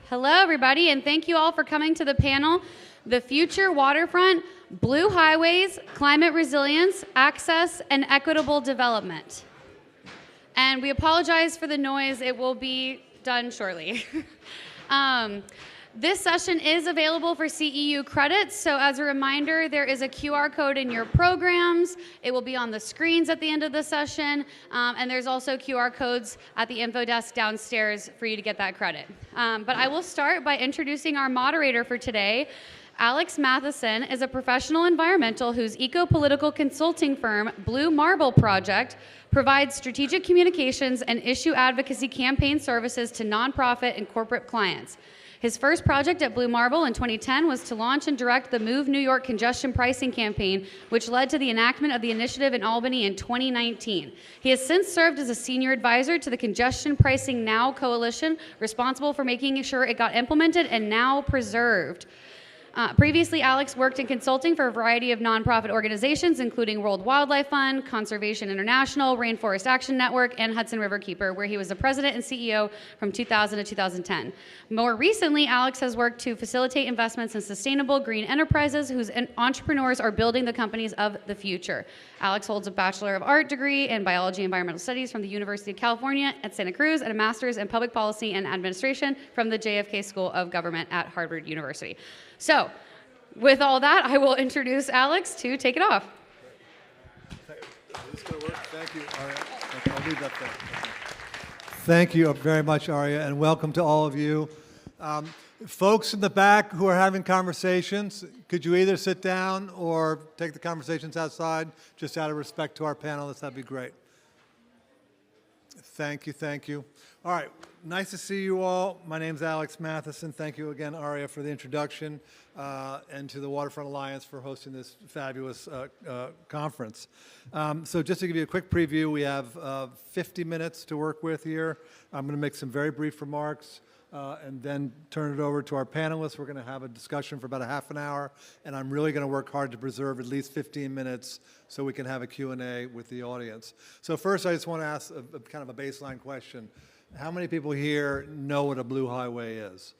Hello, everybody, and thank you all for coming to the panel, The Future Waterfront, Blue Highways, Climate Resilience, Access, and Equitable Development. And we apologize for the noise. It will be done shortly. This session is available for CEU credits, so as a reminder, there is a QR code in your programs. It will be on the screens at the end of the session, and there's also QR codes at the info desk downstairs for you to get that credit. But I will start by introducing our moderator for today. Alex Matthiessen is a professional environmental whose eco-political consulting firm, Blue Marble Project, provides strategic communications and issue advocacy campaign services to nonprofit and corporate clients. His first project at Blue Marble in 2010 was to launch and direct the Move New York congestion pricing campaign, which led to the enactment of the initiative in Albany in 2019. He has since served as a senior advisor to the Congestion Pricing Now Coalition, responsible for making sure it got implemented and now preserved. Previously, Alex worked in consulting for a variety of nonprofit organizations, including World Wildlife Fund, Conservation International, Rainforest Action Network, and Hudson River Keeper, where he was the president and CEO from 2000 to 2010. More recently, Alex has worked to facilitate investments in sustainable green enterprises whose entrepreneurs are building the companies of the future. Alex holds a Bachelor of Art degree in Biology and Environmental Studies from the University of California at Santa Cruz and a Master's in Public Policy and Administration from the JFK School of Government at Harvard University. So, with all that, I will introduce Alex to take it off. This is going to work. Thank you, Aria. I'll leave that there. Okay. Thank you very much, Aria, and welcome to all of you. Folks in the back who are having conversations, could you either sit down or take the conversations outside, just out of respect to our panelists? That'd be great. Thank you, thank you. All right, nice to see you all. My name's Alex Matthiessen. Thank you again, Aria, for the introduction, and to the Waterfront Alliance for hosting this fabulous conference. So just to give you a quick preview, we have 50 minutes to work with here. I'm going to make some very brief remarks, and then turn it over to our panelists. We're going to have a discussion for about a half an hour, and I'm really going to work hard to preserve at least 15 minutes so we can have a Q&A with the audience. So first, I just want to ask a kind of a baseline question. How many people here know what a blue highway is?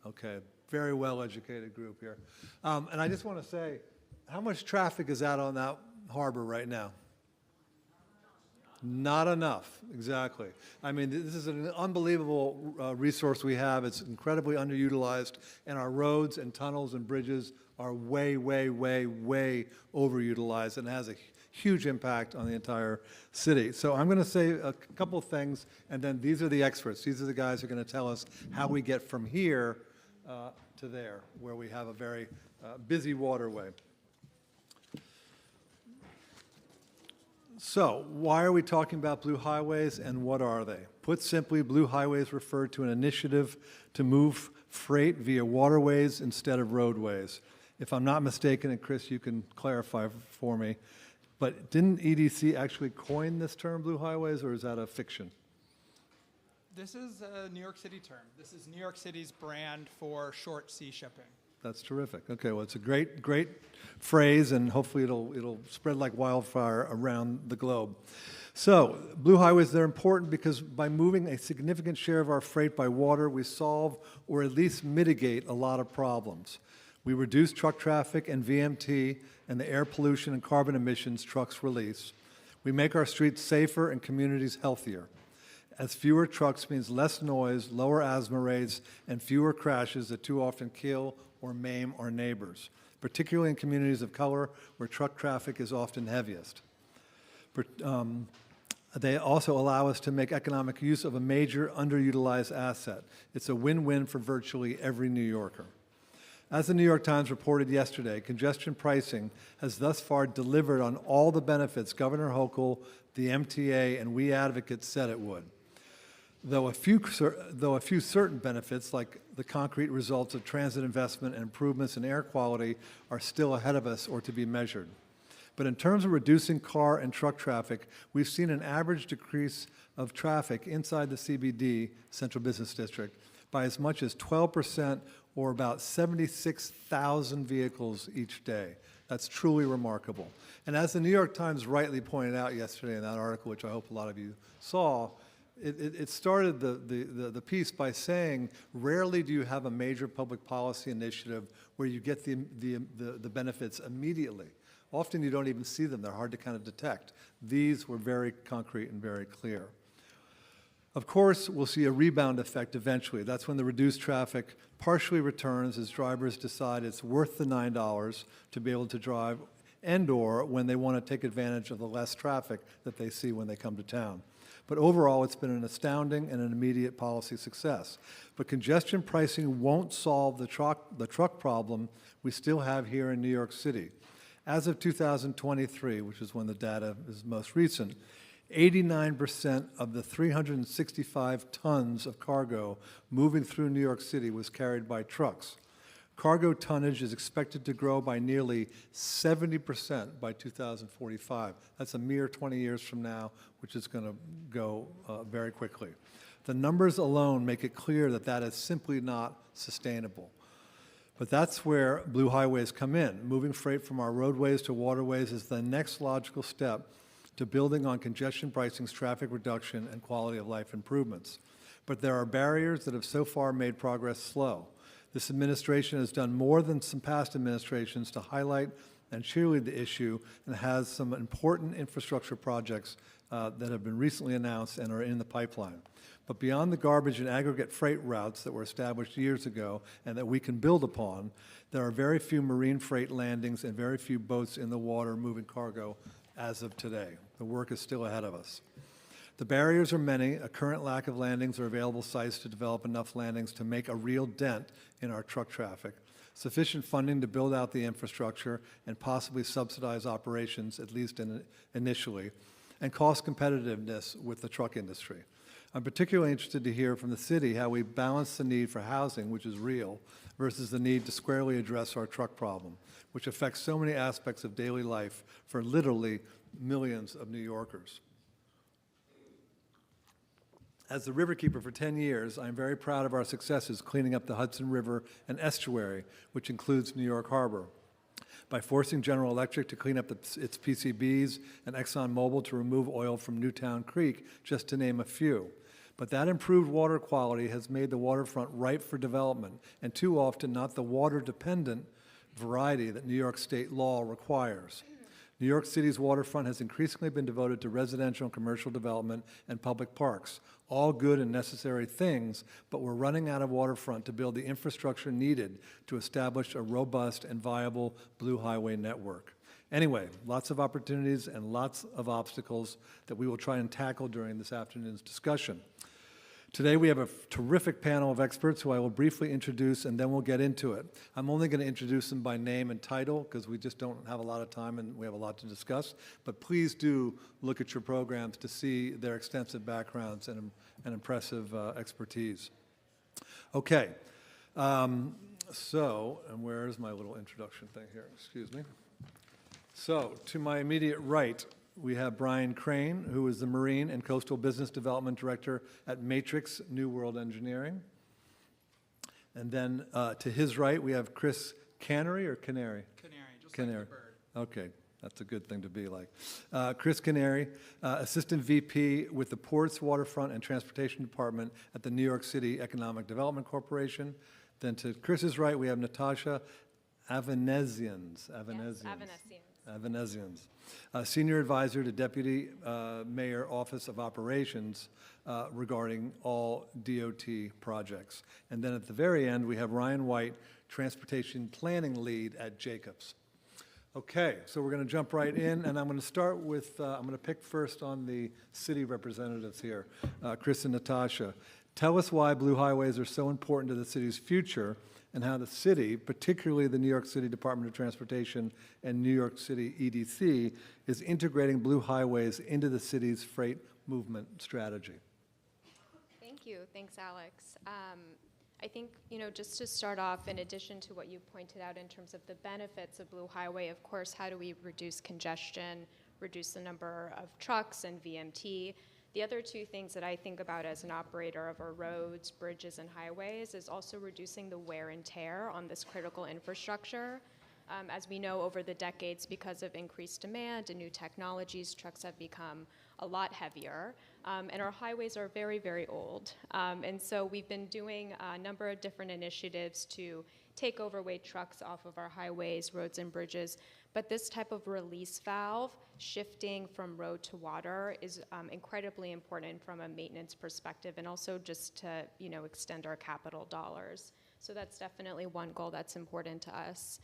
Okay, very well-educated group here. And I just want to say, how much traffic is out on that harbor right now? Not enough, exactly. I mean, this is an unbelievable resource we have. It's incredibly underutilized, and our roads and tunnels and bridges are way, way, way, way overutilized, and has a huge impact on the entire city. So I'm going to say a couple of things, and then these are the experts. These are the guys who are going to tell us how we get from here to there, where we have a very busy waterway. So, why are we talking about blue highways, and what are they? Put simply, blue highways refer to an initiative to move freight via waterways instead of roadways. If I'm not mistaken, and Chris, you can clarify for me, but didn't EDC actually coin this term, blue highways, or is that a fiction? This is a New York City term. This is New York City's brand for short sea shipping. That's terrific. Okay, well, it's a great, great phrase, and hopefully it'll spread like wildfire around the globe. So, blue highways, they're important because by moving a significant share of our freight by water, we solve or at least mitigate a lot of problems. We reduce truck traffic and VMT and the air pollution and carbon emissions trucks release. We make our streets safer and communities healthier, as fewer trucks means less noise, lower asthma rates, and fewer crashes that too often kill or maim our neighbors, particularly in communities of color where truck traffic is often heaviest. They also allow us to make economic use of a major underutilized asset. It's a win-win for virtually every New Yorker. As the New York Times reported yesterday, congestion pricing has thus far delivered on all the benefits Governor Hochul, the MTA, and we advocates said it would. Though a few certain benefits, like the concrete results of transit investment and improvements in air quality, are still ahead of us or to be measured. But in terms of reducing car and truck traffic, we've seen an average decrease of traffic inside the CBD, Central Business District, by as much as 12%, or about 76,000 vehicles each day. That's truly remarkable. And as the New York Times rightly pointed out yesterday in that article, which I hope a lot of you saw, it started the piece by saying, rarely do you have a major public policy initiative where you get the benefits immediately. Often you don't even see them. They're hard to kind of detect. These were very concrete and very clear. Of course, we'll see a rebound effect eventually. That's when the reduced traffic partially returns as drivers decide it's worth the $9 to be able to drive, and/or when they want to take advantage of the less traffic that they see when they come to town. But overall, it's been an astounding and an immediate policy success. But congestion pricing won't solve the truck problem we still have here in New York City. As of 2023, which is when the data is most recent, 89% of the 365 tons of cargo moving through New York City was carried by trucks. Cargo tonnage is expected to grow by nearly 70% by 2045. That's a mere 20 years from now, which is going to go very quickly. The numbers alone make it clear that that is simply not sustainable. But that's where blue highways come in. Moving freight from our roadways to waterways is the next logical step to building on congestion pricing's traffic reduction and quality of life improvements. But there are barriers that have so far made progress slow. This administration has done more than some past administrations to highlight and cheerlead the issue, and has some important infrastructure projects that have been recently announced and are in the pipeline. But beyond the garbage and aggregate freight routes that were established years ago and that we can build upon, there are very few marine freight landings and very few boats in the water moving cargo as of today. The work is still ahead of us. The barriers are many. A current lack of landings or available sites to develop enough landings to make a real dent in our truck traffic, sufficient funding to build out the infrastructure and possibly subsidize operations, at least initially, and cost competitiveness with the truck industry. I'm particularly interested to hear from the city how we balance the need for housing, which is real, versus the need to squarely address our truck problem, which affects so many aspects of daily life for literally millions of New Yorkers. As the riverkeeper for 10 years, I'm very proud of our successes cleaning up the Hudson River and estuary, which includes New York Harbor, by forcing General Electric to clean up its PCBs and ExxonMobil to remove oil from Newtown Creek, just to name a few. But that improved water quality has made the waterfront ripe for development, and too often not the water-dependent variety that New York state law requires. New York City's waterfront has increasingly been devoted to residential and commercial development and public parks, all good and necessary things, but we're running out of waterfront to build the infrastructure needed to establish a robust and viable blue highway network. Anyway, lots of opportunities and lots of obstacles that we will try and tackle during this afternoon's discussion. Today we have a terrific panel of experts who I will briefly introduce, and then we'll get into it. I'm only going to introduce them by name and title because we just don't have a lot of time and we have a lot to discuss. But please do look at your programs to see their extensive backgrounds and impressive expertise. Okay, and where's my little introduction thing here? Excuse me. So, to my immediate right, we have Brian Craine, who is the Marine and Coastal Business Development Director at Matrix New World Engineering. And then to his right, we have Chris Canary or Canary? Canary, just Canary. like the bird. Okay, that's a good thing to be like. Chris Canary, Assistant VP with the Ports, Waterfront, and Transportation Department at the New York City Economic Development Corporation. Then to Chris's right, we have Natasha Avanessians. Avanessians. Senior Advisor to Deputy Mayor Office of Operations regarding all DOT projects. And then at the very end, we have Ryan White, Transportation Planning Lead at Jacobs. Okay, so we're going to jump right in, and I'm going to start with, I'm going to pick first on the city representatives here, Chris and Natasha. Tell us why blue highways are so important to the city's future, and how the city, particularly the New York City Department of Transportation and New York City EDC, is integrating blue highways into the city's freight movement strategy. Thank you. Thanks, Alex. I think, just to start off, in addition to what you pointed out in terms of the benefits of Blue Highway, of course, how do we reduce congestion, reduce the number of trucks and VMT? The other two things that I think about as an operator of our roads, bridges, and highways is also reducing the wear and tear on this critical infrastructure. As we know, over the decades, because of increased demand and new technologies, trucks have become a lot heavier, and our highways are very, very old. And so we've been doing a number of different initiatives to take overweight trucks off of our highways, roads, and bridges. But this type of release valve, shifting from road to water, is incredibly important from a maintenance perspective, and also just to, extend our capital dollars. So that's definitely one goal that's important to us.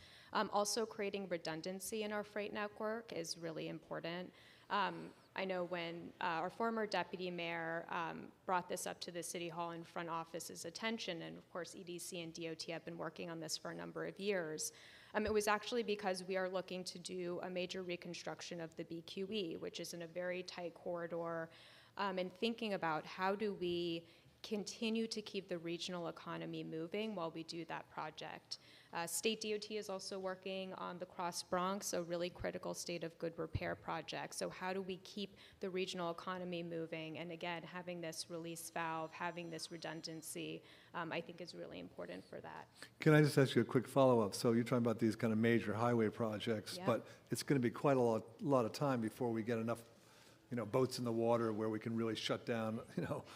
Also, creating redundancy in our freight network is really important. I know when our former deputy mayor brought this up to the City Hall and front office's attention, and of course EDC and DOT have been working on this for a number of years, it was actually because we are looking to do a major reconstruction of the BQE, which is in a very tight corridor, and thinking about how do we continue to keep the regional economy moving while we do that project. State DOT is also working on the Cross Bronx, a really critical state of good repair project. So how do we keep the regional economy moving? And again, having this release valve, having this redundancy, I think is really important for that. Can I just ask you a quick follow-up? So you're talking about these kind of major highway projects, Yeah. but it's going to be quite a lot of time before we get enough boats in the water where we can really shut down,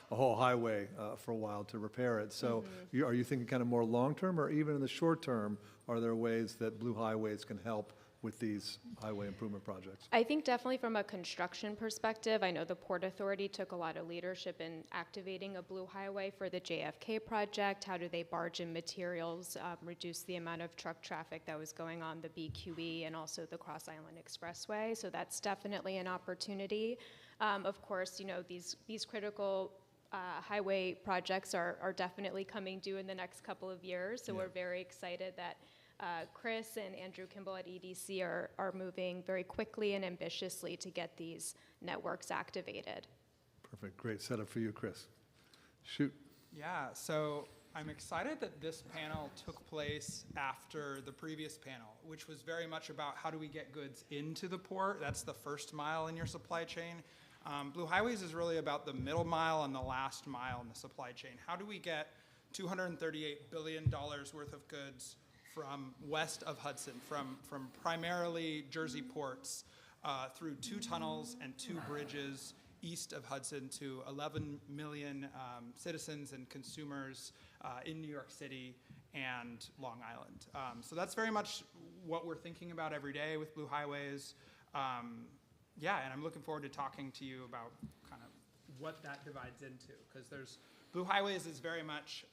a whole highway for a while to repair it. So are you thinking kind of more long-term, or even in the short term, are there ways that Blue Highways can help with these highway improvement projects? I think definitely from a construction perspective, I know the Port Authority took a lot of leadership in activating a Blue Highway for the JFK project. How do they barge in materials, reduce the amount of truck traffic that was going on the BQE and also the Cross Island Expressway? So that's definitely an opportunity. Of course, these critical highway projects are definitely coming due in the next couple of years. So we're very excited that Chris and Andrew Kimball at EDC are moving very quickly and ambitiously to get these networks activated. Perfect. Great setup for you, Chris. Shoot. Yeah, so I'm excited that this panel took place after the previous panel, which was very much about how do we get goods into the port. That's the first mile in your supply chain. Blue Highways is really about the middle mile and the last mile in the supply chain. How do we get $238 billion worth of goods from west of Hudson, from primarily Jersey ports, through 2 tunnels and 2 bridges east of Hudson to 11 million citizens and consumers in New York City and Long Island. So that's very much what we're thinking about every day with Blue Highways. And I'm looking forward to talking to you about kind of what that divides into, because Blue Highways is very much,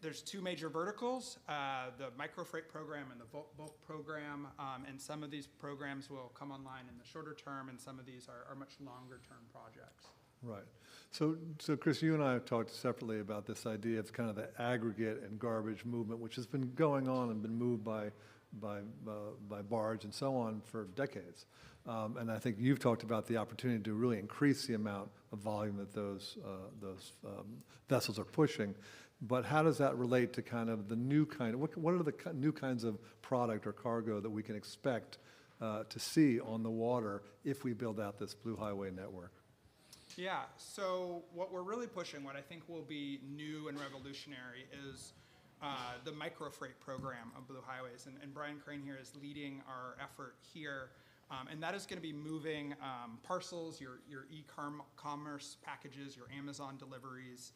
there's 2 major verticals, the microfreight program and the bulk program, and some of these programs will come online in the shorter term, and some of these are much longer term projects. Right. So Chris, you and I have talked separately about this idea of kind of the aggregate and garbage movement, which has been going on and been moved by barge and so on for decades. And I think you've talked about the opportunity to really increase the amount of volume that those vessels are pushing. But how does that relate to kind of the new kind of, what are the new kinds of product or cargo that we can expect to see on the water if we build out this Blue Highway network? Yeah, so what we're really pushing, what I think will be new and revolutionary, is the microfreight program of Blue Highways. And Brian Craine here is leading our effort here. And that is going to be moving parcels, your e-commerce packages, your Amazon deliveries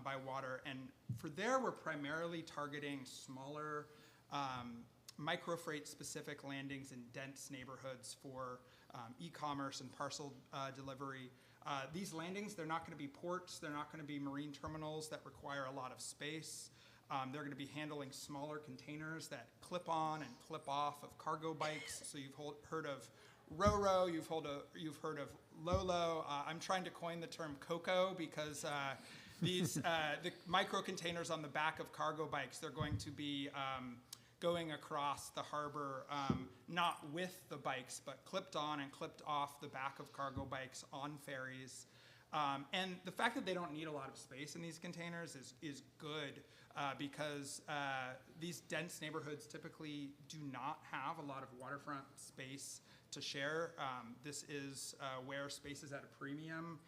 by water. And for there, we're primarily targeting smaller microfreight specific landings in dense neighborhoods for e-commerce and parcel delivery. These landings, they're not going to be ports, they're not going to be marine terminals that require a lot of space. They're going to be handling smaller containers that clip on and clip off of cargo bikes. So you've heard of Ro-Ro, you've heard of Lolo. I'm trying to coin the term Coco because these the micro containers on the back of cargo bikes, they're going to be going across the harbor, not with the bikes, but clipped on and clipped off the back of cargo bikes on ferries. And the fact that they don't need a lot of space in these containers is good because these dense neighborhoods typically do not have a lot of waterfront space to share. This is where space is at a premium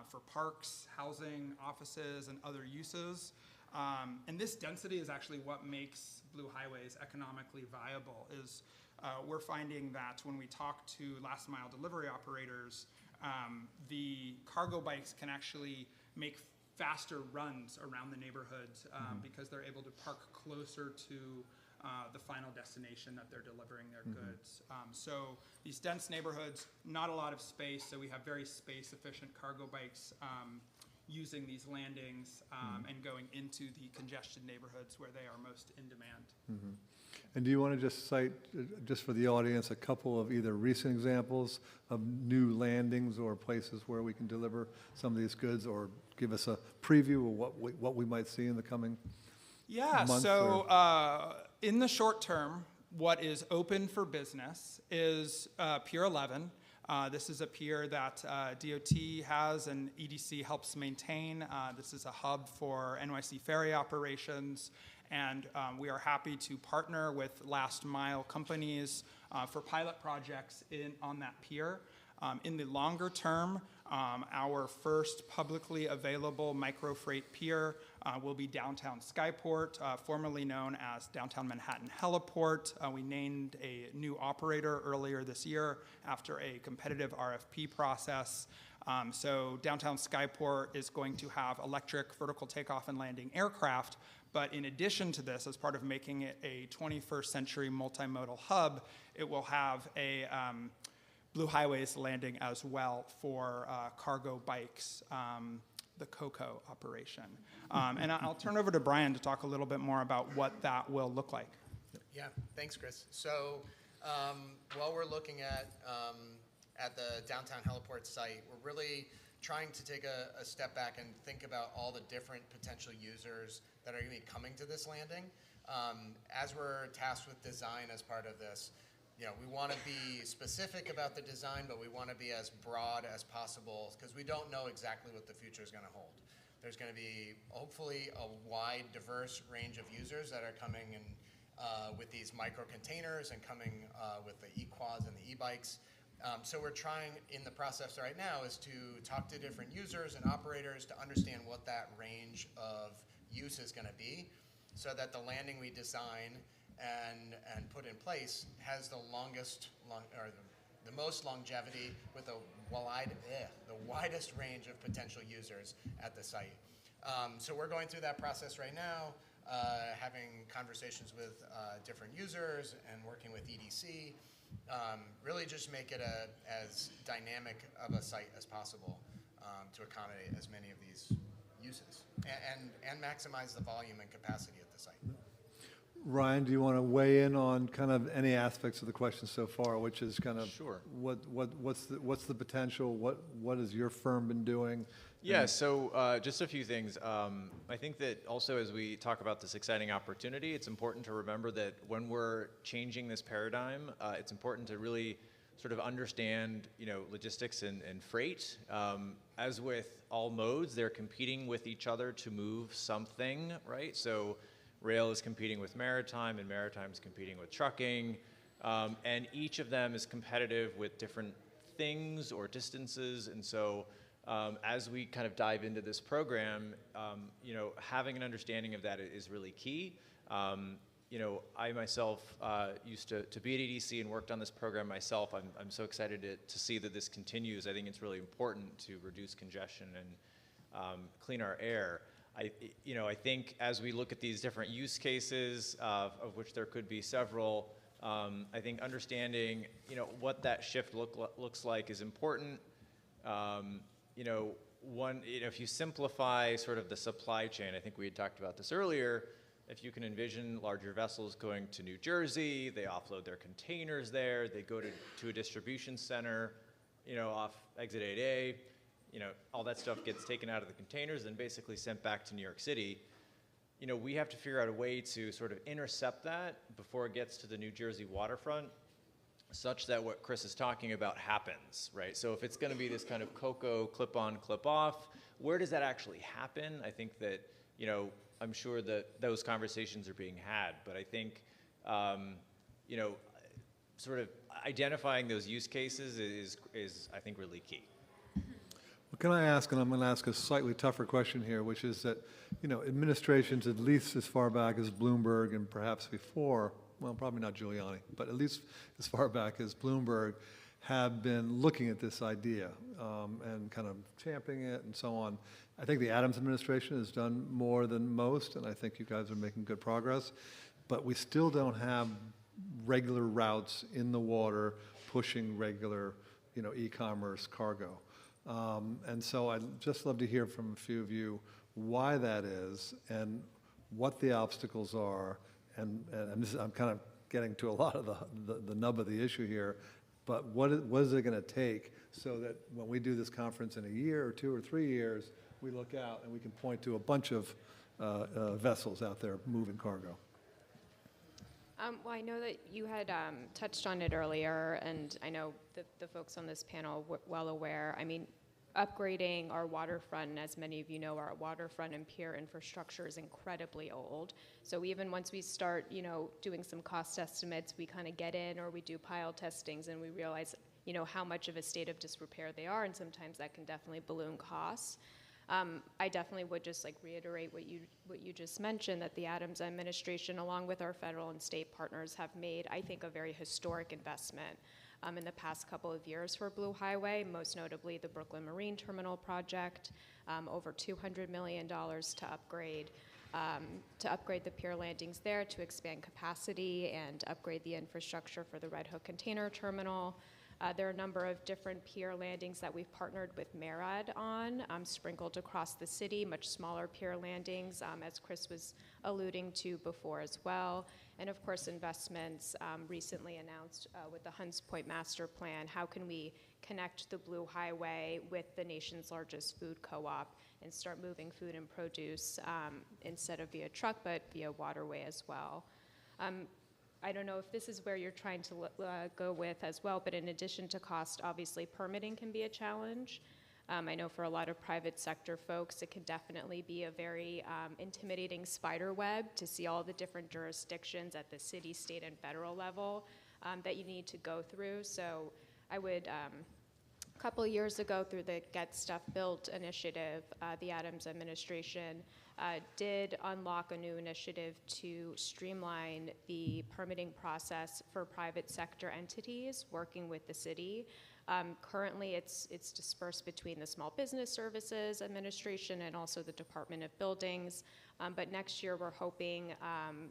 for parks, housing, offices, and other uses. And this density is actually what makes Blue Highways economically viable. Is we're finding that when we talk to last mile delivery operators, the cargo bikes can actually make faster runs around the neighborhoods because they're able to park closer to the final destination that they're delivering their goods. So these dense neighborhoods, not a lot of space, so we have very space-efficient cargo bikes using these landings and going into the congested neighborhoods where they are most in demand. And do you want to just cite, just for the audience, a couple of either recent examples of new landings or places where we can deliver some of these goods, or give us a preview of what we might see in the coming months? So in the short term, what is open for business is Pier 11. This is a pier that DOT has and EDC helps maintain. This is a hub for NYC ferry operations, and we are happy to partner with last mile companies for pilot projects on that pier. In the longer term, our first publicly available microfreight pier will be downtown Skyport, formerly known as Downtown Manhattan Heliport. We named a new operator earlier this year after a competitive RFP process. So downtown Skyport is going to have electric vertical takeoff and landing aircraft, but in addition to this, as part of making it a 21st century multimodal hub, it will have a Blue Highways landing as well for cargo bikes, the COCO operation. And I'll turn over to Brian to talk a little bit more about what that will look like. Yeah, thanks, Chris. So while we're looking at the downtown heliport site, we're really trying to take a step back and think about all the different potential users that are going to be coming to this landing. As we're tasked with design as part of this, we want to be specific about the design, but we want to be as broad as possible because we don't know exactly what the future is going to hold. There's going to be, hopefully, a wide, diverse range of users that are coming in with these micro containers and coming with the e-quads and the e-bikes. So we're trying, in the process right now, is to talk to different users and operators to understand what that range of use is going to be, so that the landing we design and put in place has the most longevity with the widest range of potential users at the site. So we're going through that process right now, having conversations with different users and working with EDC. Really just make it as dynamic of a site as possible to accommodate as many of these uses and maximize the volume and capacity at the site. Ryan, do you want to weigh in on kind of any aspects of the question so far, which is kind of Sure. what's the potential? What has your firm been doing? Yeah, so just a few things. I think that also as we talk about this exciting opportunity, it's important to remember that when we're changing this paradigm, it's important to really sort of understand, logistics and freight. As with all modes, they're competing with each other to move something, right? So rail is competing with maritime, and maritime is competing with trucking, and each of them is competitive with different things or distances, and so as we kind of dive into this program, having an understanding of that is really key. I myself used to be at EDC and worked on this program myself. I'm so excited to see that this continues. I think it's really important to reduce congestion and clean our air. I think as we look at these different use cases, of which there could be several, I think understanding, what that shift looks like is important. If you simplify sort of the supply chain, I think we had talked about this earlier, if you can envision larger vessels going to New Jersey, they offload their containers there, they go to a distribution center, off exit 8A, all that stuff gets taken out of the containers and basically sent back to New York City. We have to figure out a way to sort of intercept that before it gets to the New Jersey waterfront, such that what Chris is talking about happens, right? So if it's going to be this kind of COCO clip on, clip off, where does that actually happen? I think that, I'm sure that those conversations are being had, but I think, sort of identifying those use cases is I think, really key. Well, can I ask, and I'm going to ask a slightly tougher question here, which is that, administrations, at least as far back as Bloomberg and perhaps before, well, probably not Giuliani, but at least as far back as Bloomberg, have been looking at this idea and kind of championing it and so on. I think the Adams administration has done more than most, and I think you guys are making good progress. But we still don't have regular routes in the water pushing regular, e-commerce cargo. And so I'd just love to hear from a few of you why that is and what the obstacles are. And I'm kind of getting to a lot of the nub of the issue here. But what is it going to take so that when we do this conference in a year or 2 or 3 years, we look out and we can point to a bunch of vessels out there moving cargo? Well, I know that you had touched on it earlier, and I know the folks on this panel were well aware. I mean, upgrading our waterfront, and as many of you know, our waterfront and pier infrastructure is incredibly old. So even once we start, doing some cost estimates, we kind of get in or we do pile testings and we realize, how much of a state of disrepair they are, and sometimes that can definitely balloon costs. I definitely would just reiterate what you just mentioned, that the Adams administration, along with our federal and state partners, have made, I think, a very historic investment in the past couple of years for Blue Highway, most notably the Brooklyn Marine Terminal project, over $200 million to upgrade the pier landings there, to expand capacity and upgrade the infrastructure for the Red Hook Container Terminal. There are a number of different pier landings that we've partnered with MARAD on, sprinkled across the city, much smaller pier landings, as Chris was alluding to before as well. And of course, investments recently announced with the Hunts Point Master Plan. How can we connect the Blue Highway with the nation's largest food co-op and start moving food and produce instead of via truck, but via waterway as well? I don't know if this is where you're trying to go with as well, but in addition to cost, obviously permitting can be a challenge. I know for a lot of private sector folks, it can definitely be a very intimidating spider web to see all the different jurisdictions at the city, state, and federal level that you need to go through. So I would, a couple of years ago through the Get Stuff Built initiative, the Adams administration did unlock a new initiative to streamline the permitting process for private sector entities working with the city. Currently, it's dispersed between the Small Business Services Administration and also the Department of Buildings. But next year, we're hoping,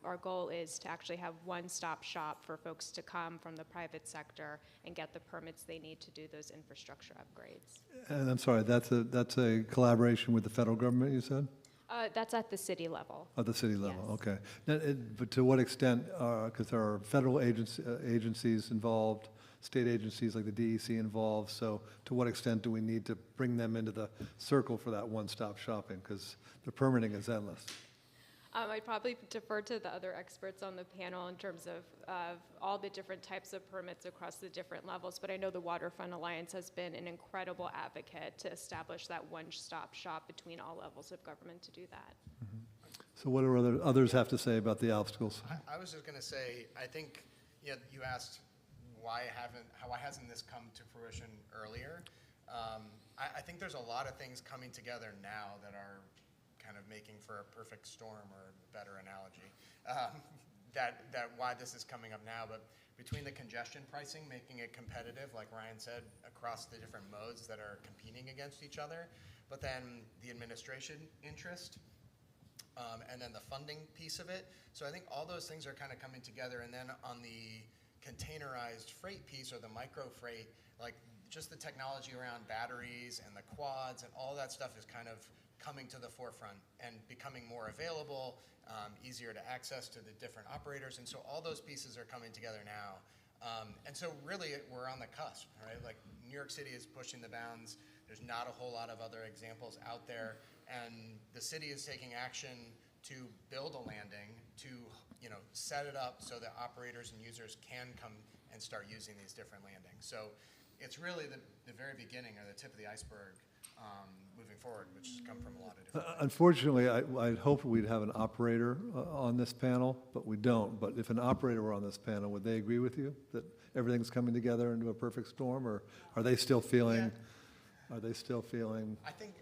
our goal is to actually have one-stop shop for folks to come from the private sector and get the permits they need to do those infrastructure upgrades. And I'm sorry, that's a collaboration with the federal government, you said? That's at the city level. At the city level, Yes. okay. Now, but to what extent, because there are federal agencies involved, state agencies like the DEC involved, so to what extent do we need to bring them into the circle for that one-stop shopping? Because the permitting is endless. I'd probably defer to the other experts on the panel in terms of all the different types of permits across the different levels, but I know the Waterfront Alliance has been an incredible advocate to establish that one-stop shop between all levels of government to do that. Mm-hmm. So what do others have to say about the obstacles? I was just going to say, I think you asked why hasn't this come to fruition earlier? I think there's a lot of things coming together now that are kind of making for a perfect storm, or a better analogy, that why this is coming up now. But between the congestion pricing, making it competitive, like Ryan said, across the different modes that are competing against each other, but then the administration interest, and then the funding piece of it. So I think all those things are kind of coming together. And then on the containerized freight piece, or the micro freight, like just the technology around batteries and the quads and all that stuff is kind of coming to the forefront and becoming more available, easier to access to the different operators. And so all those pieces are coming together now. And so really we're on the cusp, right? Like New York City is pushing the bounds. There's not a whole lot of other examples out there. And the city is taking action to build a landing, to set it up so that operators and users can come and start using these different landings. So it's really the very beginning, or the tip of the iceberg, moving forward, which has come from a lot of different things. Unfortunately, I'd hoped we'd have an operator on this panel, but we don't. But if an operator were on this panel, would they agree with you that everything's coming together into a perfect storm, or are they still feeling? Yeah. Are they still feeling? I think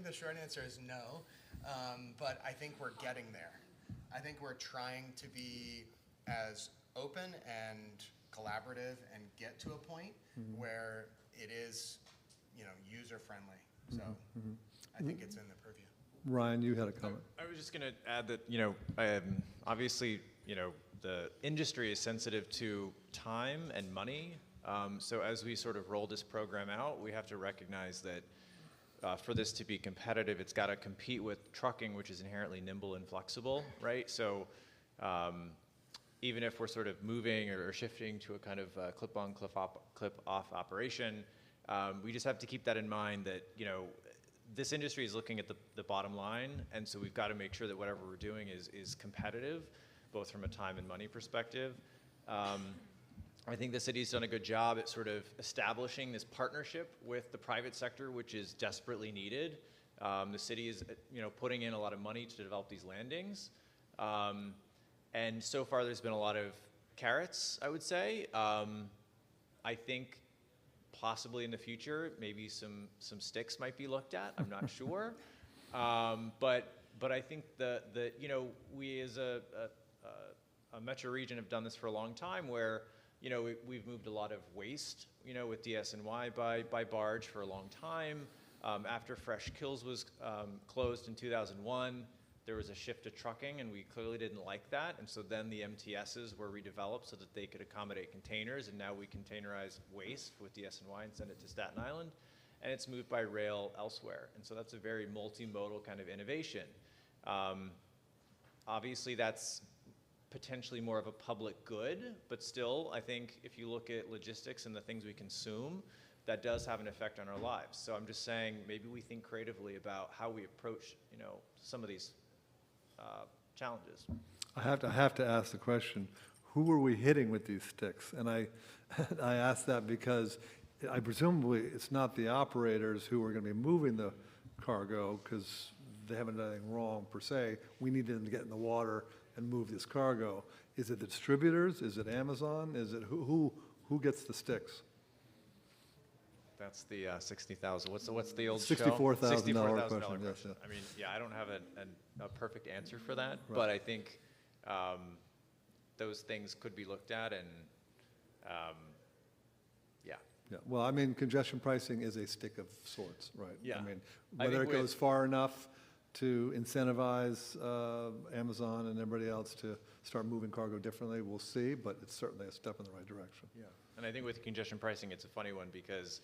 the short answer is no, but I think we're getting there. I think we're trying to be as open and collaborative and get to a point where it is, user friendly. So I think it's in the purview. Ryan, you had a comment. I was just going to add that, obviously, the industry is sensitive to time and money. So as we sort of roll this program out, we have to recognize that for this to be competitive, it's got to compete with trucking, which is inherently nimble and flexible, right? So even if we're sort of moving or shifting to a kind of clip-on, clip-off operation, we just have to keep that in mind that, this industry is looking at the bottom line, and so we've got to make sure that whatever we're doing is competitive, both from a time and money perspective. I think the city's done a good job at sort of establishing this partnership with the private sector, which is desperately needed. The city is, putting in a lot of money to develop these landings. And so far there's been a lot of carrots, I would say. I think possibly in the future, maybe some sticks might be looked at. I'm not sure. But I think we as a metro region have done this for a long time where, we've moved a lot of waste, with DSNY by barge for a long time. After Fresh Kills was closed in 2001, there was a shift to trucking, and we clearly didn't like that. And so then the MTSs were redeveloped so that they could accommodate containers, and now we containerize waste with DSNY and send it to Staten Island, and it's moved by rail elsewhere. And so that's a very multimodal kind of innovation. Obviously, that's potentially more of a public good, but still, I think if you look at logistics and the things we consume, that does have an effect on our lives. So I'm just saying maybe we think creatively about how we approach, some of these challenges. I have to ask the question, who are we hitting with these sticks? And I ask that because I presumably it's not the operators who are going to be moving the cargo because they haven't done anything wrong per se. We need them to get in the water and move this cargo. Is it the distributors? Is it Amazon? Is it who gets the sticks? That's the 60,000. What's the old $64,000 question. Yes, yeah. I mean, I don't have a perfect answer for that, Right. but I think those things could be looked at, and Yeah, well, I mean, congestion pricing is a stick of sorts, right? Yeah. I mean, I whether think it goes far enough to incentivize Amazon and everybody else to start moving cargo differently, we'll see, but it's certainly a step in the right direction. Yeah, and I think with congestion pricing, it's a funny one because,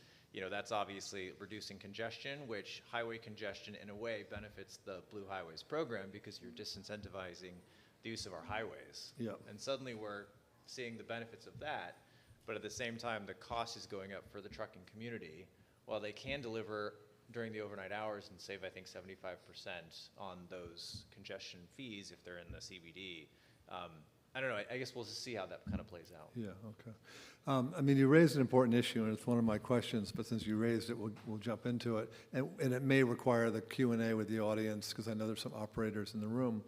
that's obviously reducing congestion, which highway congestion in a way benefits the Blue Highways program because you're disincentivizing the use of our highways. Yep. And suddenly we're seeing the benefits of that, but at the same time, the cost is going up for the trucking community. While they can deliver during the overnight hours and save, I think, 75% on those congestion fees if they're in the CBD. I don't know, I guess we'll just see how that kind of plays out. Yeah, okay. I mean, you raised an important issue, and it's one of my questions, but since you raised it, we'll jump into it. And it may require the Q&A with the audience, because I know there's some operators in the room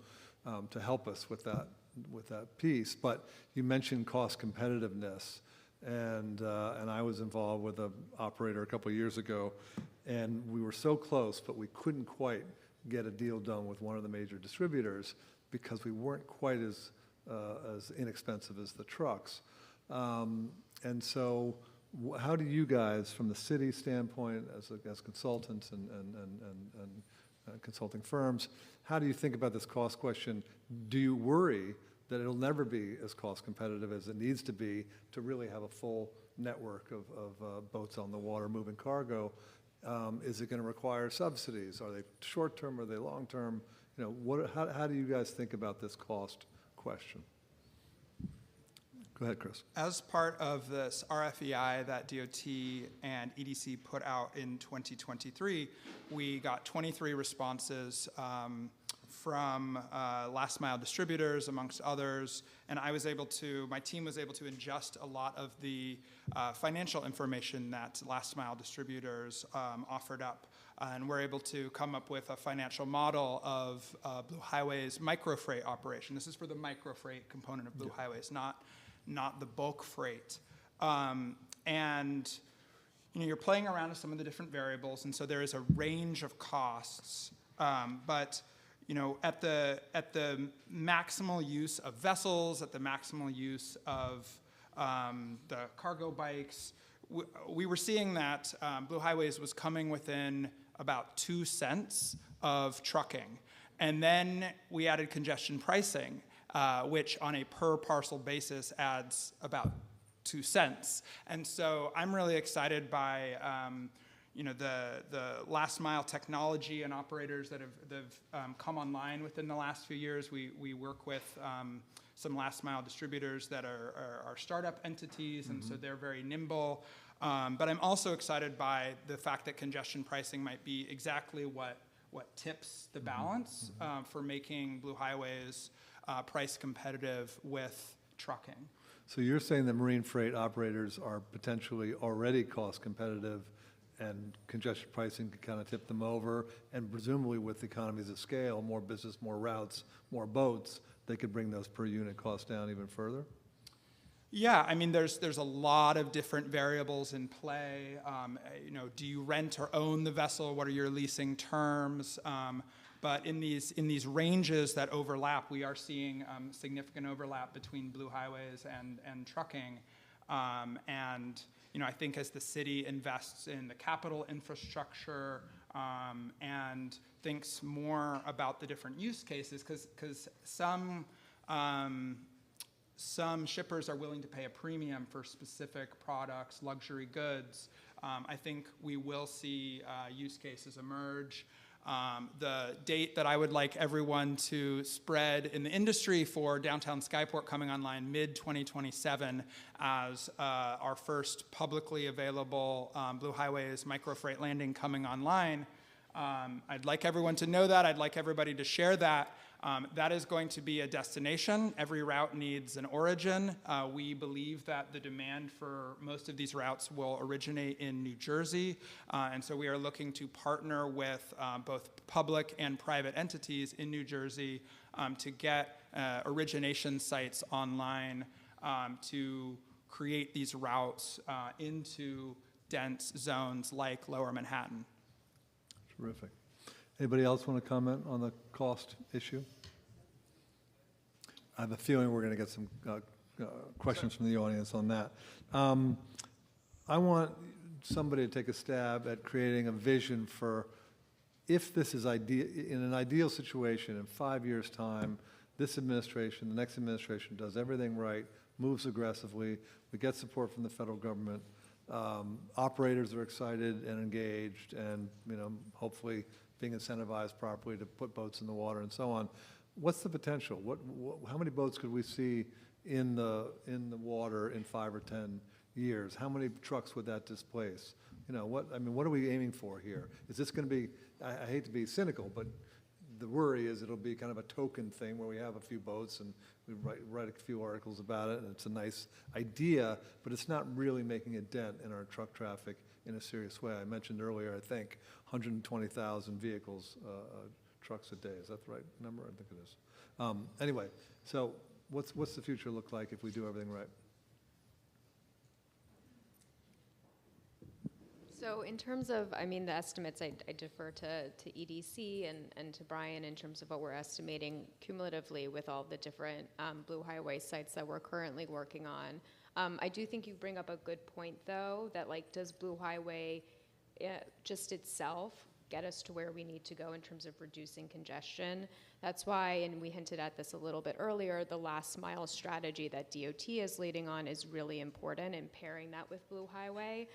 to help us with that piece. But you mentioned cost competitiveness, and I was involved with an operator a couple of years ago, and we were so close, but we couldn't quite get a deal done with one of the major distributors because we weren't quite as inexpensive as the trucks. And so how do you guys, from the city standpoint, as consultants and consulting firms, how do you think about this cost question? Do you worry that it'll never be as cost competitive as it needs to be to really have a full network of boats on the water moving cargo? Is it going to require subsidies? Are they short-term? Are they long-term? How do you guys think about this cost question? Go ahead, Chris. As part of this RFEI that DOT and EDC put out in 2023, we got 23 responses from last mile distributors, amongst others, and my team was able to ingest a lot of the financial information that last mile distributors offered up. And we're able to come up with a financial model of Blue Highways microfreight operation. This is for the microfreight component of Blue Highways, not the bulk freight. And you're playing around with some of the different variables, and so there is a range of costs. But at the maximal use of vessels, at the maximal use of the cargo bikes, we were seeing that Blue Highways was coming within about 2 cents of trucking. And then we added congestion pricing, which on a per parcel basis adds about 2 cents. And so I'm really excited by the last mile technology and operators that have come online within the last few years. We work with some last mile distributors that are startup entities, and so they're very nimble. But I'm also excited by the fact that congestion pricing might be exactly what tips the balance for making Blue Highways price competitive with trucking. So you're saying that marine freight operators are potentially already cost competitive, and congestion pricing could kind of tip them over, and presumably with economies of scale, more business, more routes, more boats, they could bring those per unit costs down even further? Yeah, I mean, there's a lot of different variables in play. Do you rent or own the vessel? What are your leasing terms? But in these ranges that overlap, we are seeing significant overlap between Blue Highways and trucking. And I think as the city invests in the capital infrastructure and thinks more about the different use cases, because some shippers are willing to pay a premium for specific products, luxury goods. I think we will see use cases emerge. The date that I would like everyone to spread in the industry for downtown Skyport coming online mid-2027 as our first publicly available Blue Highways micro freight landing coming online. I'd like everyone to know that. I'd like everybody to share that. That is going to be a destination. Every route needs an origin. We believe that the demand for most of these routes will originate in New Jersey. And so we are looking to partner with both public and private entities in New Jersey to get origination sites online to create these routes into dense zones like Lower Manhattan. Terrific. Anybody else want to comment on the cost issue? I have a feeling we're going to get some questions from the audience on that. I want somebody to take a stab at creating a vision for if this is in an ideal situation in 5 years' time, this administration, the next administration does everything right, moves aggressively, we get support from the federal government, operators are excited and engaged, and hopefully being incentivized properly to put boats in the water and so on. What's the potential? How many boats could we see in the water in 5 or 10 years? How many trucks would that displace? What are we aiming for here? Is this going to be? I hate to be cynical, but the worry is it'll be kind of a token thing where we have a few boats and we write a few articles about it, and it's a nice idea, but it's not really making a dent in our truck traffic in a serious way. I mentioned earlier, I think, 120,000 vehicles, trucks a day. Is that the right number? I think it is. Anyway, so what's the future look like if we do everything right? So in terms of, the estimates, I defer to EDC and to Brian in terms of what we're estimating cumulatively with all the different Blue Highway sites that we're currently working on. I do think you bring up a good point, though, that does Blue Highway just itself get us to where we need to go in terms of reducing congestion? That's why, and we hinted at this a little bit earlier, the last mile strategy that DOT is leading on is really important in pairing that with Blue Highway.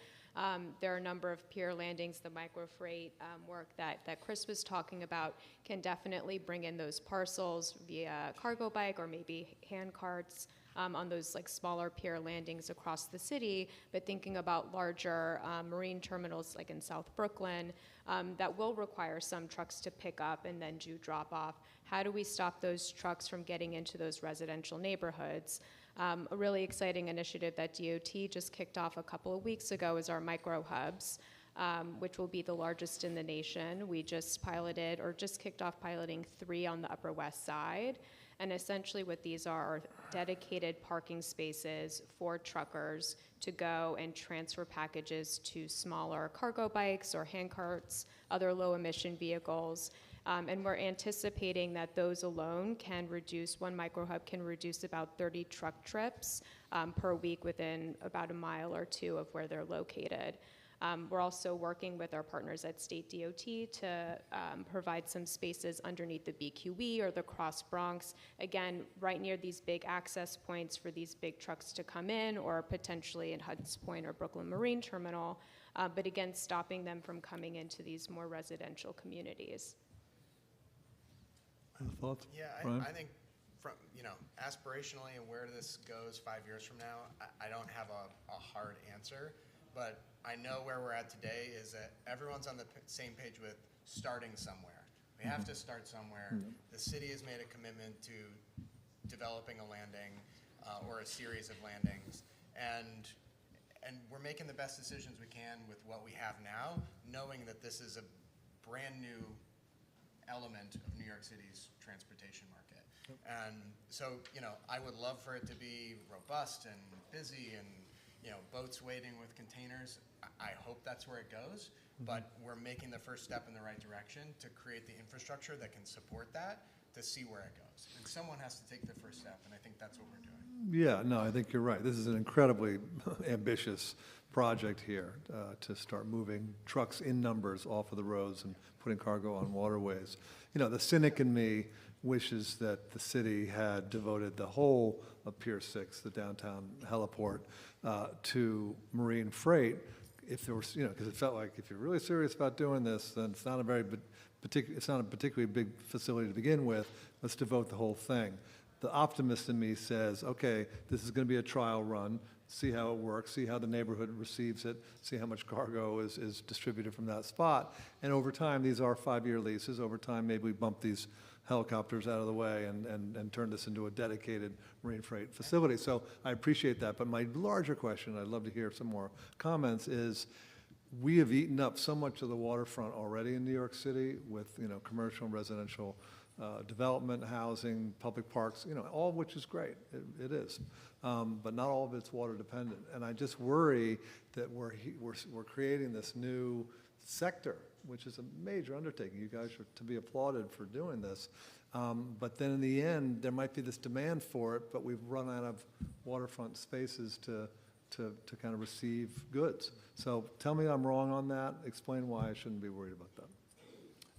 There are a number of pier landings, the microfreight work that Chris was talking about can definitely bring in those parcels via cargo bike or maybe hand carts on those smaller pier landings across the city, but thinking about larger marine terminals like in South Brooklyn that will require some trucks to pick up and then do drop off. How do we stop those trucks from getting into those residential neighborhoods? A really exciting initiative that DOT just kicked off a couple of weeks ago is our micro hubs, which will be the largest in the nation. We just kicked off piloting 3 on the Upper West Side. And essentially what these are dedicated parking spaces for truckers to go and transfer packages to smaller cargo bikes or hand carts, other low emission vehicles. And we're anticipating that those alone can reduce, one microhub can reduce about 30 truck trips per week within about a mile or two of where they're located. We're also working with our partners at State DOT to provide some spaces underneath the BQE or the Cross Bronx, again, right near these big access points for these big trucks to come in, or potentially in Hudson's Point or Brooklyn Marine Terminal, but again, stopping them from coming into these more residential communities. Any thoughts? Yeah, Brian? I think from, aspirationally and where this goes 5 years from now, I don't have a hard answer, but I know where we're at today is that everyone's on the same page with starting somewhere. We have to start somewhere. The city has made a commitment to developing a landing or a series of landings, and we're making the best decisions we can with what we have now, knowing that this is a brand new element of New York City's transportation market. And so, I would love for it to be robust and busy and, boats waiting with containers. I hope that's where it goes, but we're making the first step in the right direction to create the infrastructure that can support that, to see where it goes. And someone has to take the first step, and I think that's what we're doing. Yeah, no, I think you're right. This is an incredibly ambitious project here to start moving trucks in numbers off of the roads and putting cargo on waterways. The cynic in me wishes that the city had devoted the whole of Pier 6, the downtown heliport, to marine freight. If there was, because it felt like if you're really serious about doing this, then it's not a particularly big facility to begin with. Let's devote the whole thing. The optimist in me says, okay, this is going to be a trial run. See how it works, see how the neighborhood receives it, see how much cargo is distributed from that spot. And over time, these are 5-year leases. Over time, maybe we bump these helicopters out of the way and turn this into a dedicated marine freight facility. So I appreciate that. But my larger question, I'd love to hear some more comments, is we have eaten up so much of the waterfront already in New York City with commercial and residential development, housing, public parks, all of which is great. It is. But not all of it's water dependent. And I just worry that we're creating this new sector, which is a major undertaking. You guys are to be applauded for doing this. But then in the end, there might be this demand for it, but we've run out of waterfront spaces to kind of receive goods. So tell me I'm wrong on that. Explain why I shouldn't be worried about that.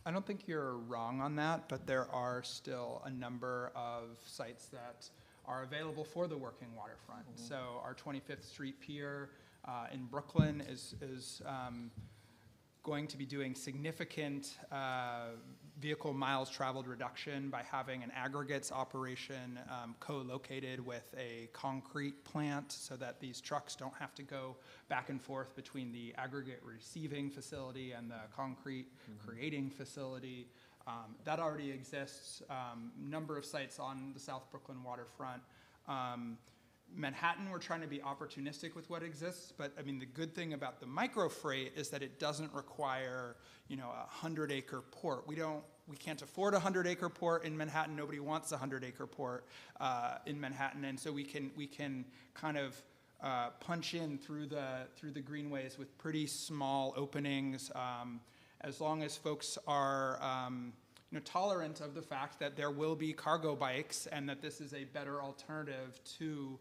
I don't think you're wrong on that, but there are still a number of sites that are available for the working waterfront. So our 25th Street Pier in Brooklyn is going to be doing significant vehicle miles traveled reduction by having an aggregates operation co-located with a concrete plant so that these trucks don't have to go back and forth between the aggregate receiving facility and the concrete creating facility. That already exists. Number of sites on the South Brooklyn waterfront. Manhattan, we're trying to be opportunistic with what exists, but I mean, the good thing about the micro freight is that it doesn't require, a 100-acre port. We can't afford a 100-acre port in Manhattan. Nobody wants a 100-acre port in Manhattan, and so we can kind of punch in through the greenways with pretty small openings, as long as folks are tolerant of the fact that there will be cargo bikes and that this is a better alternative to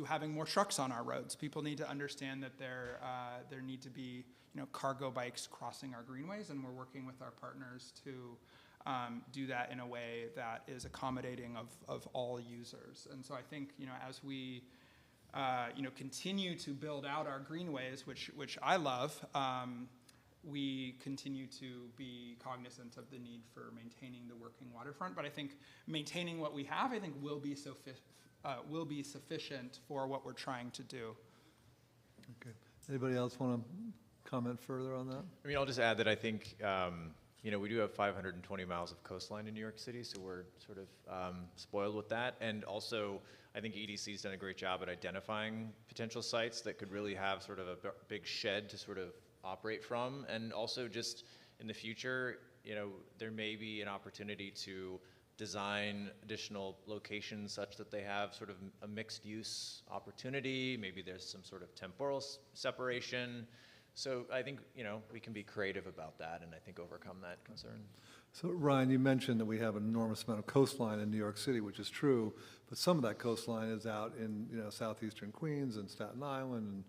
having more trucks on our roads. People need to understand that there need to be cargo bikes crossing our greenways, and we're working with our partners to do that in a way that is accommodating of all users. And so I think as we continue to build out our greenways, which I love, we continue to be cognizant of the need for maintaining the working waterfront. But I think maintaining what we have, I think, will be sufficient for what we're trying to do. Okay. Anybody else want to comment further on that? I mean, I'll just add that I think, we do have 520 miles of coastline in New York City, so we're sort of spoiled with that. And also, I think EDC's done a great job at identifying potential sites that could really have sort of a big shed to sort of operate from. And also just in the future, there may be an opportunity to design additional locations such that they have sort of a mixed use opportunity. Maybe there's some sort of temporal separation. So I think, we can be creative about that and I think overcome that concern. So Ryan, you mentioned that we have an enormous amount of coastline in New York City, which is true, but some of that coastline is out in, southeastern Queens and Staten Island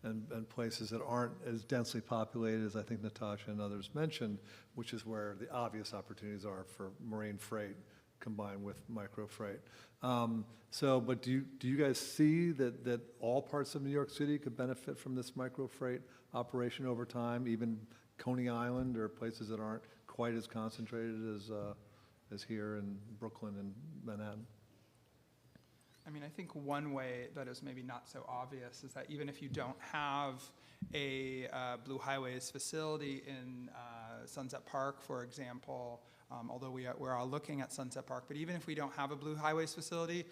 and places that aren't as densely populated as I think Natasha and others mentioned, which is where the obvious opportunities are for marine freight combined with micro freight. But do you guys see that all parts of New York City could benefit from this micro freight operation over time, even Coney Island or places that aren't quite as concentrated as here in Brooklyn and Manhattan? I mean, I think one way that is maybe not so obvious is that even if you don't have a Blue Highways facility in Sunset Park, for example, although we're all looking at Sunset Park, but even if we don't have a Blue Highways facility,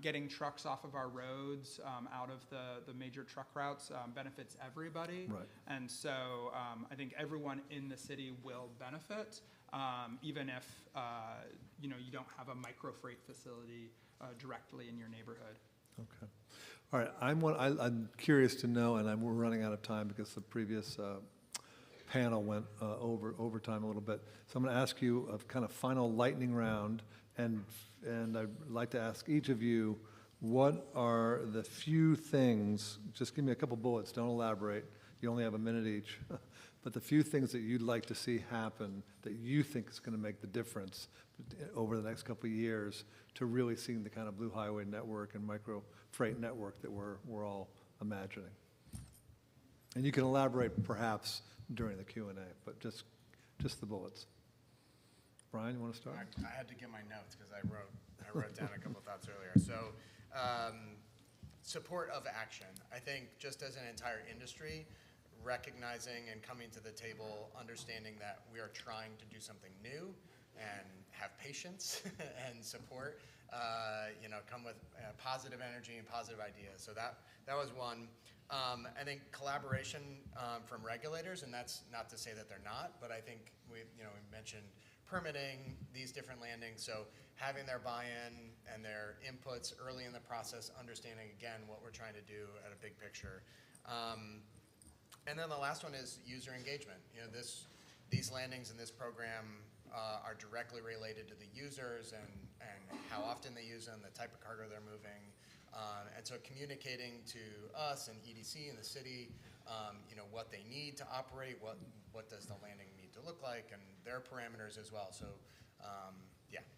getting trucks off of our roads, out of the major truck routes, benefits everybody. Right. And so I think everyone in the city will benefit, even if you don't have a micro freight facility directly in your neighborhood. Okay. All right. I'm curious to know, and we're running out of time because the previous panel went over time a little bit. So I'm going to ask you a kind of final lightning round, and I'd like to ask each of you, what are the few things, just give me a couple bullets, don't elaborate, you only have a minute each, but the few things that you'd like to see happen that you think is going to make the difference over the next couple of years to really seeing the kind of Blue Highway network and micro freight network that we're all imagining. And you can elaborate perhaps during the Q&A, but just the bullets. Brian, you want to start? I had to get my notes because I wrote down a couple thoughts earlier. So support of action. I think just as an entire industry, recognizing and coming to the table, understanding that we are trying to do something new and have patience and support, come with positive energy and positive ideas. So that was one. I think collaboration from regulators, and that's not to say that they're not, but I think we mentioned permitting these different landings, so having their buy-in and their inputs early in the process, understanding again what we're trying to do at a big picture. And then the last one is user engagement. These landings in this program are directly related to the users and how often they use them, the type of cargo they're moving. And so communicating to us and EDC and the city, what they need to operate, what does the landing need to look like, and their parameters as well. So,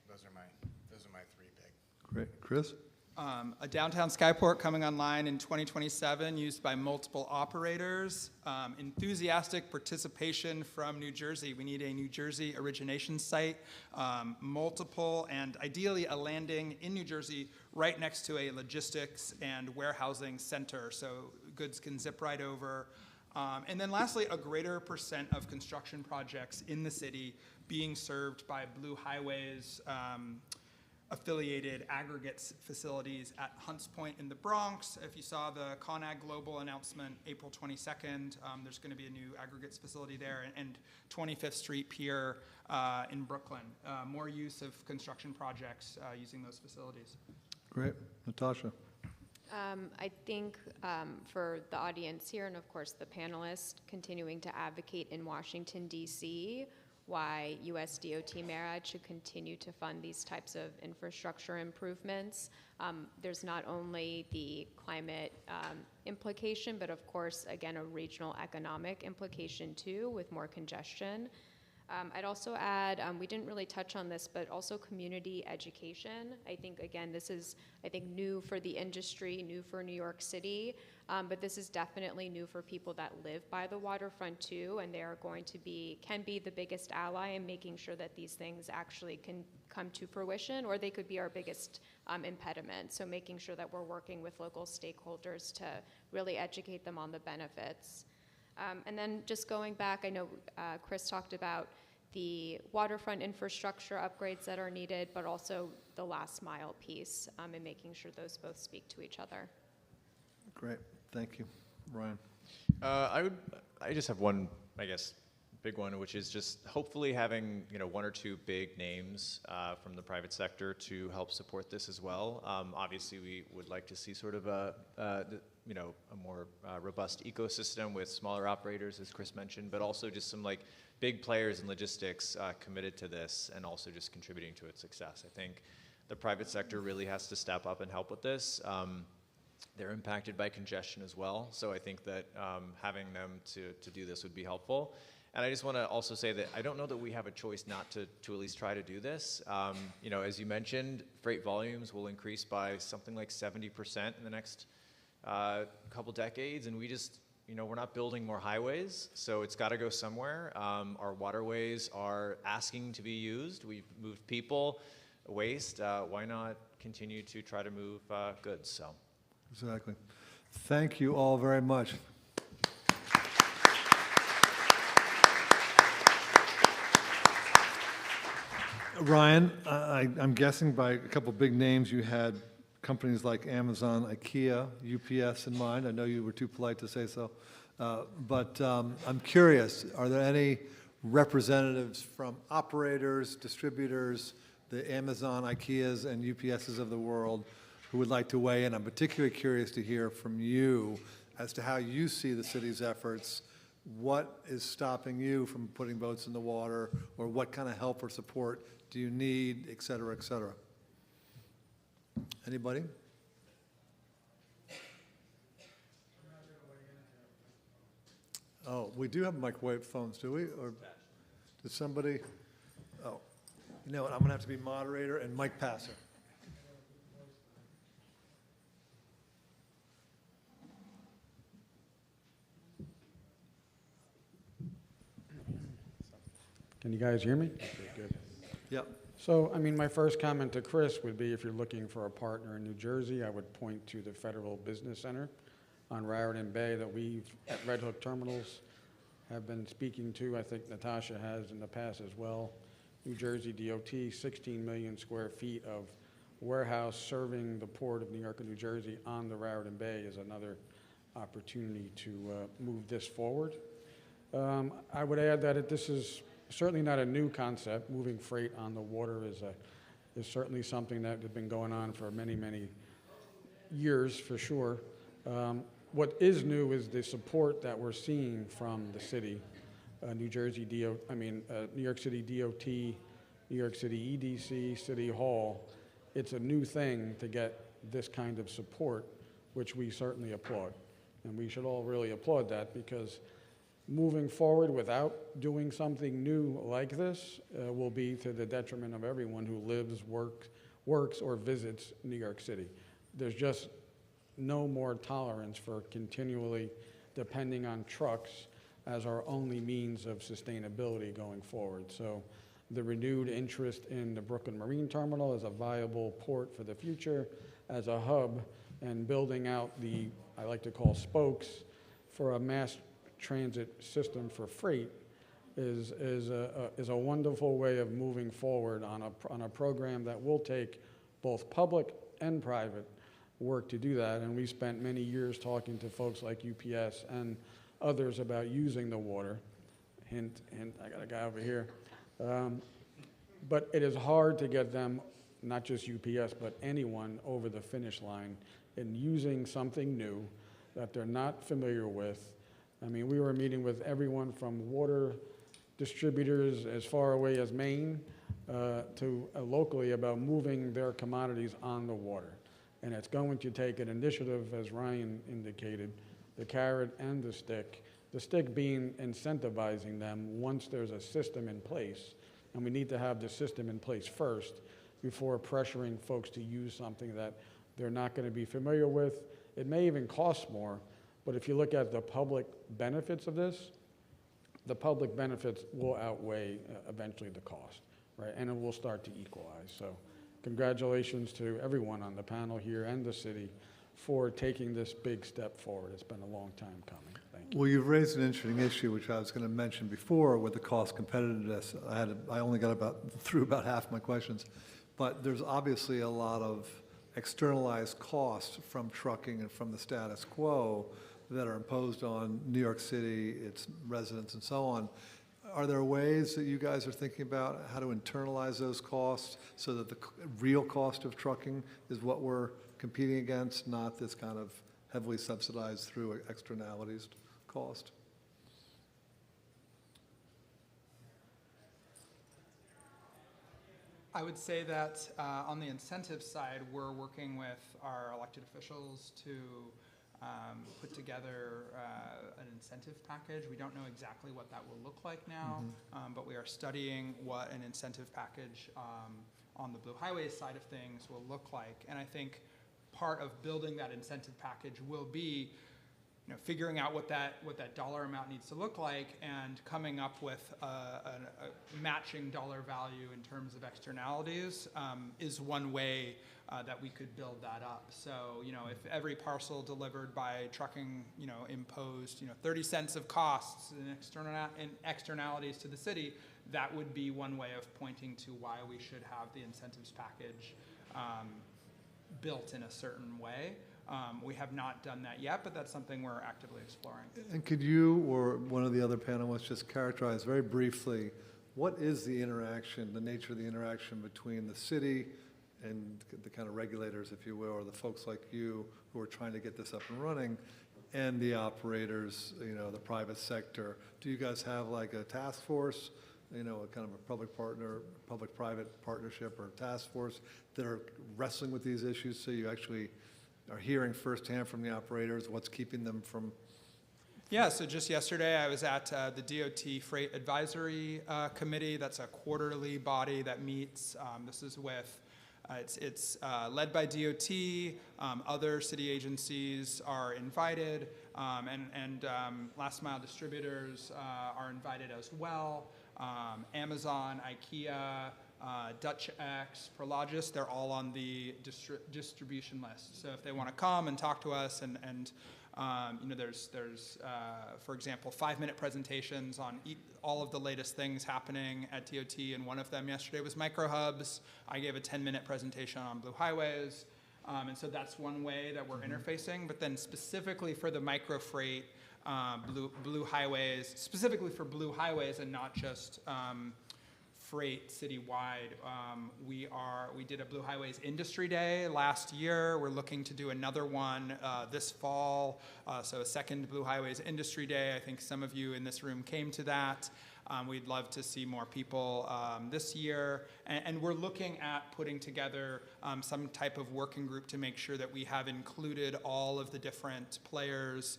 those are my three big. Great. Chris? A downtown skyport coming online in 2027, used by multiple operators. Enthusiastic participation from New Jersey. We need a New Jersey origination site, multiple, and ideally a landing in New Jersey right next to a logistics and warehousing center, so goods can zip right over. And then lastly, a greater percent of construction projects in the city being served by Blue Highways affiliated aggregates facilities at Hunts Point in the Bronx. If you saw the ConAg Global announcement, April 22nd, there's going to be a new aggregates facility there, and 25th Street Pier in Brooklyn. More use of construction projects using those facilities. Great. Natasha? I think for the audience here, and of course the panelists, continuing to advocate in Washington, D.C., why U.S. DOT MARAD should continue to fund these types of infrastructure improvements. There's not only the climate implication, but of course, again, a regional economic implication too, with more congestion. I'd also add, we didn't really touch on this, but also community education. I think, again, this is, new for the industry, new for New York City, but this is definitely new for people that live by the waterfront too, and they are going to can be the biggest ally in making sure that these things actually can come to fruition, or they could be our biggest impediment. So making sure that we're working with local stakeholders to really educate them on the benefits. And then just going back, I know Chris talked about the waterfront infrastructure upgrades that are needed, but also the last mile piece and making sure those both speak to each other. Great. Thank you. Ryan? I just have one, big one, which is just hopefully having, you know, one or two big names from the private sector to help support this as well. Obviously, we would like to see sort of a more robust ecosystem with smaller operators, as Chris mentioned, but also just some like big players in logistics committed to this and also just contributing to its success. I think the private sector really has to step up and help with this. They're impacted by congestion as well, so I think that having them to do this would be helpful. And I just want to also say that I don't know that we have a choice not to at least try to do this. You know, as you mentioned, freight volumes will increase by something like 70% in the next couple decades, and we just, you know, we're not building more highways, so it's got to go somewhere. Our waterways are asking to be used. We've moved people, waste. Why not continue to try to move goods? So. Exactly. Thank you all very much. Ryan, I'm guessing by a couple big names you had companies like Amazon, IKEA, UPS in mind. I know you were too polite to say so. But I'm curious, are there any representatives from operators, distributors, the Amazon, IKEAs, and UPSs of the world who would like to weigh in? I'm particularly curious to hear from you as to how you see the city's efforts. What is stopping you from putting boats in the water, or what kind of help or support do you need, et cetera, et cetera? Anybody? Oh, we do have microwave phones, do we? Or did somebody? Oh, you know what? I'm going to have to be moderator and mic passer. Can you guys hear me? Okay, good. Yep. So, I mean, my first comment to Chris would be if you're looking for a partner in New Jersey, I would point to the Federal Business Center on Raritan Bay that we've, at Red Hook Terminals, have been speaking to. I think Natasha has in the past as well. New Jersey DOT, 16 million square feet of warehouse serving the port of New York and New Jersey on the Raritan Bay is another opportunity to move this forward. I would add that this is certainly not a new concept. Moving freight on the water is certainly something that has been going on for many, many years, for sure. What is new is the support that we're seeing from the city, New York City DOT, New York City EDC, City Hall. It's a new thing to get this kind of support, which we certainly applaud. And we should all really applaud that, because moving forward without doing something new like this will be to the detriment of everyone who lives, works, or visits New York City. There's just no more tolerance for continually depending on trucks as our only means of sustainability going forward. So the renewed interest in the Brooklyn Marine Terminal as a viable port for the future, as a hub, and building out the, I like to call spokes, for a mass transit system for freight is a wonderful way of moving forward on a program that will take both public and private work to do that. And we spent many years talking to folks like UPS and others about using the water. Hint, hint, I got a guy over here. But it is hard to get them, not just UPS, but anyone over the finish line in using something new that they're not familiar with. I mean, we were meeting with everyone from water distributors as far away as Maine to locally about moving their commodities on the water. And it's going to take an initiative, as Ryan indicated, the carrot and the stick being incentivizing them once there's a system in place. And we need to have the system in place first before pressuring folks to use something that they're not going to be familiar with. It may even cost more. But if you look at the public benefits of this, the public benefits will outweigh eventually the cost, right? And it will start to equalize. So congratulations to everyone on the panel here and the city for taking this big step forward. It's been a long time coming. Thank you. Well, you've raised an interesting issue, which I was going to mention before, with the cost competitiveness. I only got through about half my questions. But there's obviously a lot of externalized costs from trucking and from the status quo that are imposed on New York City, its residents, and so on. Are there ways that you guys are thinking about how to internalize those costs so that the real cost of trucking is what we're competing against, not this kind of heavily subsidized through externalities cost? I would say that on the incentive side, we're working with our elected officials to put together an incentive package. We don't know exactly what that will look like now, but we are studying what an incentive package on the Blue Highways side of things will look like. And I think part of building that incentive package will be figuring out what that dollar amount needs to look like and coming up with a matching dollar value in terms of externalities is one way that we could build that up. So, if every parcel delivered by trucking, imposed, 30 cents of costs and externalities to the city, that would be one way of pointing to why we should have the incentives package built in a certain way. We have not done that yet, but that's something we're actively exploring. And could you or one of the other panelists just characterize very briefly what is the interaction, the nature of the interaction between the city and the kind of regulators, if you will, or the folks like you who are trying to get this up and running, and the operators, the private sector? Do you guys have like a task force, a kind of a public-private partnership or task force that are wrestling with these issues so you actually are hearing firsthand from the operators what's keeping them from? Yeah, so just yesterday I was at the DOT Freight Advisory Committee. That's a quarterly body that meets. This is with, it's led by DOT. Other city agencies are invited, and last mile distributors are invited as well. Amazon, IKEA, Dutch X, Prologis, they're all on the distribution list. So if they want to come and talk to us and there's for example, 5-minute presentations on all of the latest things happening at DOT, and one of them yesterday was microhubs. I gave a 10-minute presentation on Blue Highways, and so that's one way that we're interfacing. But then specifically for the microfreight, Blue Highways, specifically for Blue Highways and not just freight citywide. We did a Blue Highways Industry Day last year. We're looking to do another one this fall, so a second Blue Highways Industry Day. I think some of you in this room came to that. We'd love to see more people this year. And we're looking at putting together some type of working group to make sure that we have included all of the different players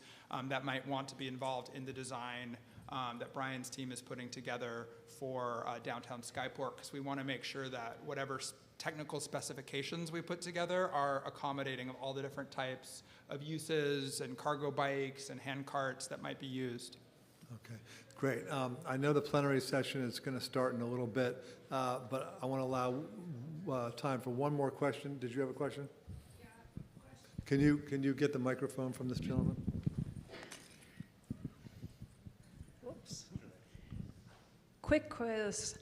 that might want to be involved in the design that Brian's team is putting together for downtown Skyport, because we want to make sure that whatever technical specifications we put together are accommodating of all the different types of uses and cargo bikes and hand carts that might be used. Okay, great. I know the plenary session is going to start in a little bit, but I want to allow time for one more question. Did you have a question? Yeah, I have a question. Can you get the microphone from this gentleman? Quick quiz.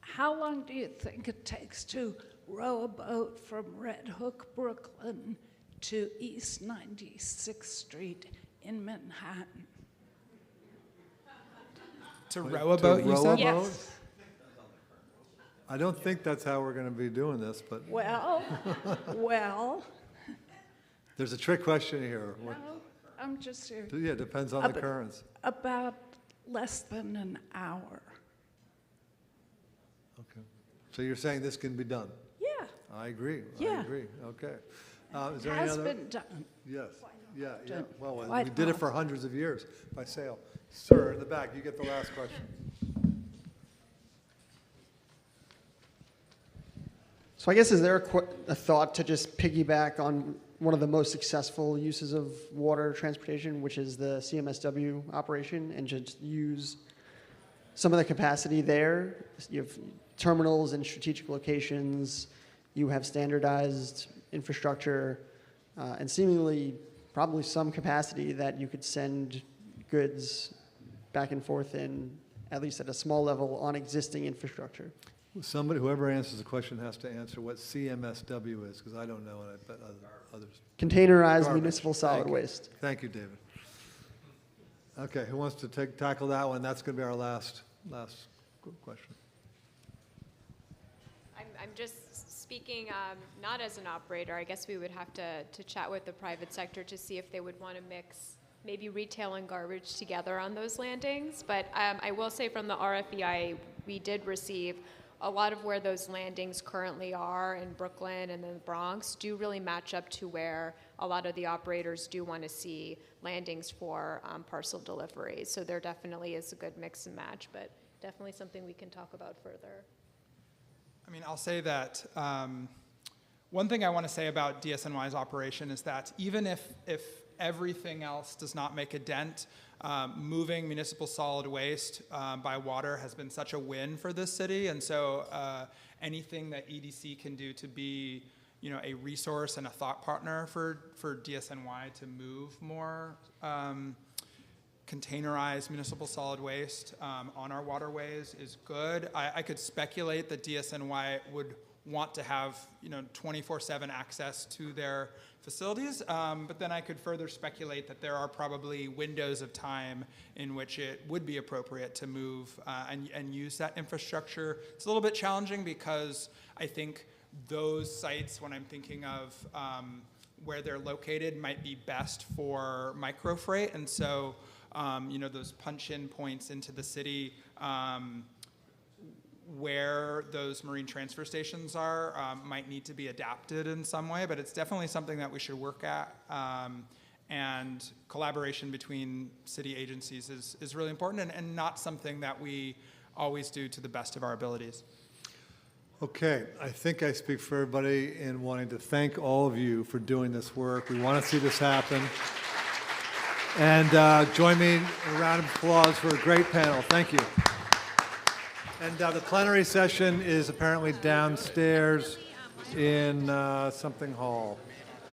How long do you think it takes to row a boat from Red Hook, Brooklyn to East 96th Street in Manhattan? To row a boat, you said? Yes. I don't think that's how we're going to be doing this, but Well, there's a trick question here. no, I'm just here. Yeah, it depends on the currents. About less than an hour. Okay. So you're saying this can be done? Yeah, I agree. Yeah. I agree. Okay. Is there has any other? been done. Yes. Yeah. Done Well, we quite did it often. for hundreds of years by sail. Sir, in the back, you get the last question. So I guess, is there a thought to just piggyback on one of the most successful uses of water transportation, which is the CMSW operation, and just use some of the capacity there? You have terminals in strategic locations, you have standardized infrastructure, and seemingly probably some capacity that you could send goods back and forth in, at least at a small level, on existing infrastructure. Somebody, whoever answers the question has to answer what CMSW is, because I don't know, and I bet others. Containerized Garbage. municipal solid Thank you. waste. Thank you, David. Okay, who wants to tackle that one? That's going to be our last last question. I'm just speaking not as an operator. I guess we would have to chat with the private sector to see if they would want to mix maybe retail and garbage together on those landings. But I will say from the RFEI, we did receive a lot of where those landings currently are in Brooklyn and the Bronx do really match up to where a lot of the operators do want to see landings for parcel delivery. So there definitely is a good mix and match, but definitely something we can talk about further. I mean, I'll say that one thing I want to say about DSNY's operation is that even if everything else does not make a dent, moving municipal solid waste by water has been such a win for this city, and so anything that EDC can do to be, a resource and a thought partner for DSNY to move more containerized municipal solid waste on our waterways is good. I could speculate that DSNY would want to have 24/7 access to their facilities, but then I could further speculate that there are probably windows of time in which it would be appropriate to move and use that infrastructure. It's a little bit challenging because I think those sites, when I'm thinking of where they're located, might be best for microfreight, and so those punch-in points into the city where those marine transfer stations are might need to be adapted in some way, but it's definitely something that we should work at. And collaboration between city agencies is really important and not something that we always do to the best of our abilities. Okay, I think I speak for everybody in wanting to thank all of you for doing this work. We want to see this happen. And join me in a round of applause for a great panel. Thank you. And the plenary session is apparently downstairs in something hall.